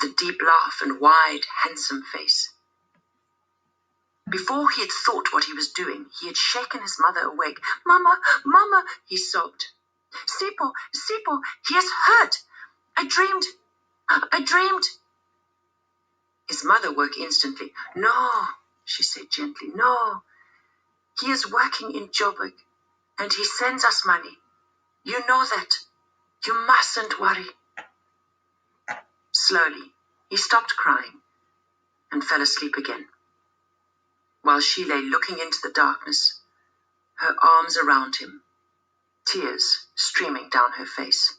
with a deep laugh and wide, handsome face. Before he had thought what he was doing, he had shaken his mother awake. "Mama, Mama," he sobbed. "Sipho, Sipho, he is hurt. I dreamed. His mother woke instantly. "No," she said gently, "no. He is working in Joburg, and he sends us money. You know that. You mustn't worry." Slowly, he stopped crying and fell asleep again, while she lay looking into the darkness, her arms around him, tears streaming down her face.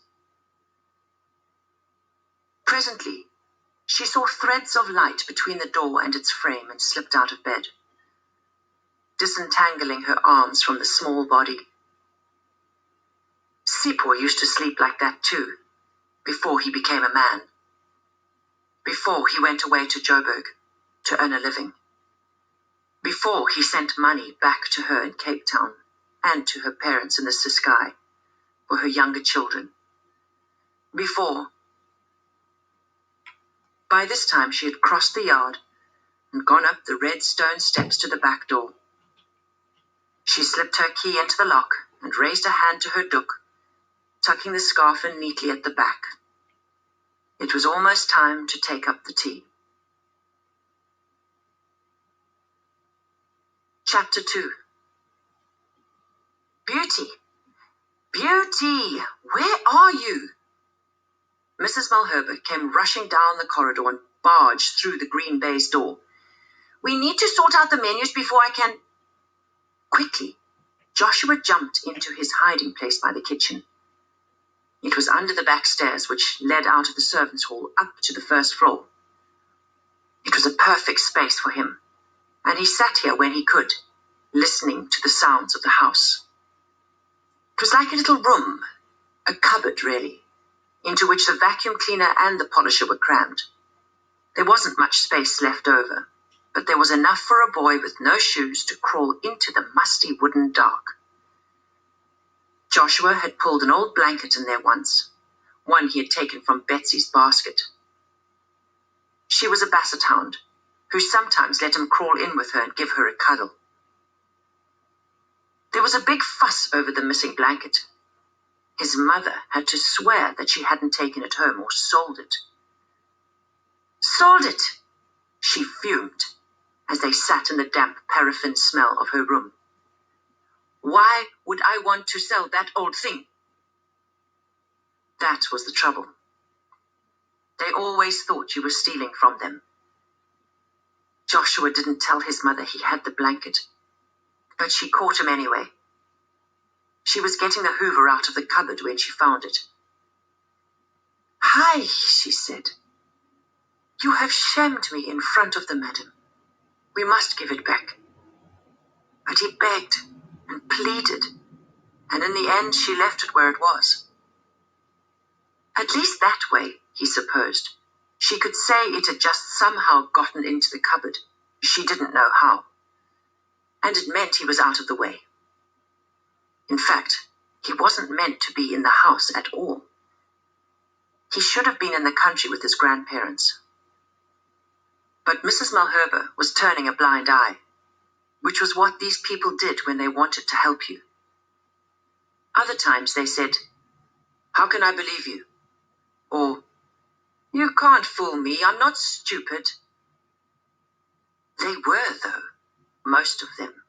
Presently, she saw threads of light between the door and its frame and slipped out of bed, disentangling her arms from the small body. Sipho used to sleep like that too, before he became a man, before he went away to Joburg to earn a living, before he sent money back to her in Cape Town and to her parents in the Ciskei for her younger children. By this time she had crossed the yard and gone up the red stone steps to the back door. She slipped her key into the lock and raised a hand to her doek, tucking the scarf in neatly at the back. It was almost time to take up the tea. Chapter 2. "Beauty, Beauty, where are you?" Mrs. Malherbe came rushing down the corridor and barged through the green baize door. "We need to sort out the menus before I can—" Quickly, Joshua jumped into his hiding place by the kitchen. It was under the back stairs, which led out of the servants' hall up to the first floor. It was a perfect space for him, and he sat here when he could, listening to the sounds of the house. It was like a little room, a cupboard really, into which the vacuum cleaner and the polisher were crammed. There wasn't much space left over, but there was enough for a boy with no shoes to crawl into the musty wooden dark. Joshua had pulled an old blanket in there once, one he had taken from Betsy's basket. She was a basset hound, who sometimes let him crawl in with her and give her a cuddle. There was a big fuss over the missing blanket. His mother had to swear that she hadn't taken it home or sold it. "Sold it!" she fumed as they sat in the damp paraffin smell of her room. "Why would I want to sell that old thing?" That was the trouble. They always thought you were stealing from them. Joshua didn't tell his mother he had the blanket, but she caught him anyway. She was getting the hoover out of the cupboard when she found it. "Hi," she said. "You have shamed me in front of the madam. We must give it back." But he begged and pleaded, and in the end she left it where it was. At least that way, he supposed, she could say it had just somehow gotten into the cupboard. She didn't know how. And it meant he was out of the way. In fact, he wasn't meant to be in the house at all. He should have been in the country with his grandparents. But Mrs. Malherbe was turning a blind eye, which was what these people did when they wanted to help you. Other times they said, "How can I believe you?" Or, "You can't fool me, I'm not stupid." They were, though, most of them.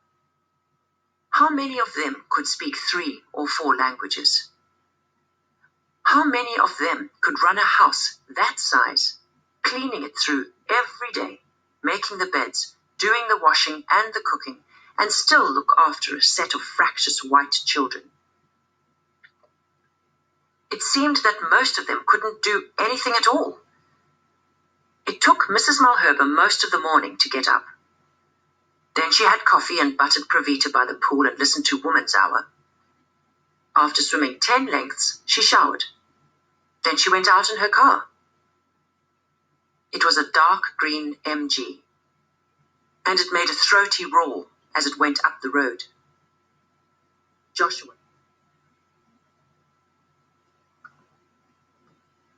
How many of them could speak 3 or 4 languages? How many of them could run a house that size, cleaning it through every day, making the beds, doing the washing and the cooking, and still look after a set of fractious white children? It seemed that most of them couldn't do anything at all. It took Mrs. Malherbe most of the morning to get up. Then she had coffee and buttered Pravita by the pool and listened to Woman's Hour. After swimming 10 lengths, she showered. Then she went out in her car. It was a dark green MG, and it made a throaty roar as it went up the road. Joshua